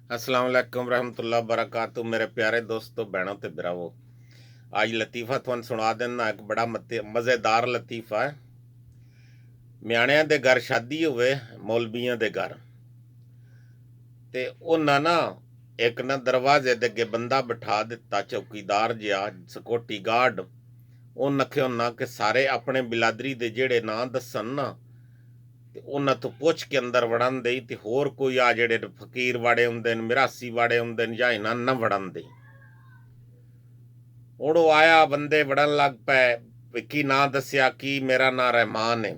अस्सलाम वालेकुम रहमतुल्लाह बरकातु। मेरे प्यारे दोस्तों बहनों ते भरावो, आज लतीफ़ा तुहानू सुना देना। एक बड़ा मज़ेदार लतीफ़ा है। म्याणिਆਂ ਦੇ घर शादी होवे, मौलवियां ਦੇ घर, ते उन्हां ना एक ना दरवाजे दे अगे बंदा बिठा दिता, चौकीदार जिहा सिक्योरिटी गार्ड। उन आख्या उन्हां कि सारे अपने बिलादरी दे जेड़े नां दस्सन ना, ते उन्हां तो पुछ के अंदर वड़न दई, ते होर कोई आ जेड़े फकीर वाड़े हुंदे न, मिरासी वाड़े हुंदे न, जां इन्हां न वड़न दई। ਹੁਣ ਉਹ ਆਇਆ, ਬੰਦੇ ਵੜਨ ਲੱਗ ਪਏ। ਵਿੱਕੀ ਨਾਂ ਦੱਸਿਆ ਕਿ ਮੇਰਾ ਨਾਂ ਰਹਿਮਾਨ ਹੈ।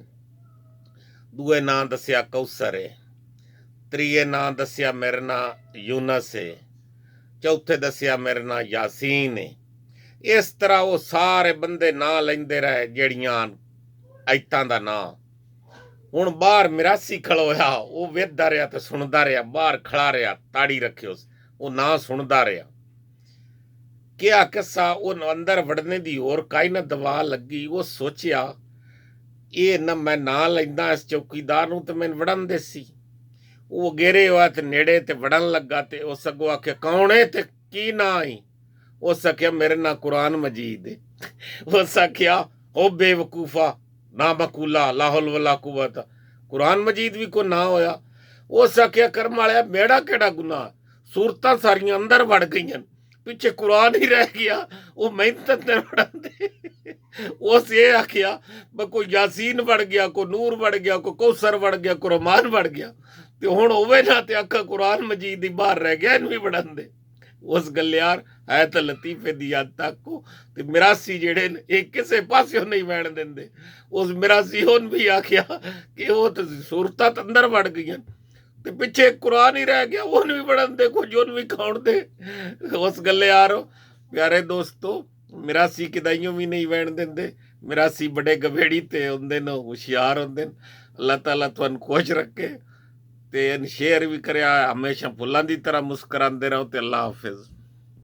ਦੂਏ ਨਾਂ ਦੱਸਿਆ ਕੌਸਰ ਹੈ। ਤੀਏ ਨਾਂ ਦੱਸਿਆ ਮੇਰਾ ਨਾਂ ਯੂਨਸ ਹੈ। ਚੌਥੇ ਦੱਸਿਆ ਮੇਰਾ ਨਾਂ ਯਾਸੀਨ ਹੈ। ਇਸ ਤਰ੍ਹਾਂ ਉਹ ਸਾਰੇ ਬੰਦੇ ਨਾਂ ਲੈਂਦੇ ਰਹੇ, ਜਿਹੜੀਆਂ ਐਤਾਂ ਦਾ ਨਾਂ। ਹੁਣ ਬਾਹਰ ਮਿਰਾਸੀ ਖਲੋਇਆ, ਉਹ ਵੇਖਦਾ ਰਿਹਾ ਤੇ ਸੁਣਦਾ ਰਿਹਾ। ਬਾਹਰ ਖੜਾ ਰਿਹਾ, ਤਾੜੀ ਰੱਖਿਓ, ਉਹ ਨਾਂ ਸੁਣਦਾ ਰਿਹਾ। क्या किस्सा उन अंदर वड़ने दी और काई ना दवा लगी। वो सोचिया ये न मैं ना लेंदा इस चौकीदार नूं ते मैनूं वड़न देसी। वो गेरे हुआ ते नेड़े ते वड़न लगा, ते उस अगों आखे कौन है ते की ना आई। उस आख्या मेरे ना कुरान मजीद है। उस आख्या ओ बेवकूफा ना मकूला लाहौल वला कुवत, कुरान मजीद भी को ना होया। उस आख्या कर्म वालिया मेरा केड़ा गुनाह, सूरतां सारियां अंदर वड़ गईयां, पिछे कुरान ही रह गया। वो मेहनत ने पढ़ाते। उस ये आखिया कोई यासीन बढ़ गया, कोई नूर बढ़ गया, कोई कौसर बढ़ गया, कोई रहमान बढ़ गया, ते हुण होवे ना ते आखा कुरान मजीद ही बाहर रह गया, इनू भी पढ़न दे। उस गल यार है तो लतीफे दी याद तक को, ते मिरासी जेड़े ने एक किसे पास्यों नहीं बैण देंदे। उस मिरासी हुण भी आखिया कि वो तो सूरतां अंदर वड़ गईयां, ते पिछे कुरान ही रह गया, उन भी पढ़न दे, कुछ उन भी खाउण दे। उस गल्ले यार प्यारे दोस्तों, मिरासी किदाइयों भी नहीं वैण देंदे। मिरासी बड़े गवेड़ी ते हुंदे न, होशियार हुंदे न। अल्लाह ताला तुहानू खुश रखे, ते शेयर भी करिया। हमेशा फुल्लां दी तरह मुस्करांदे रहो, ते अल्लाह हाफिज़।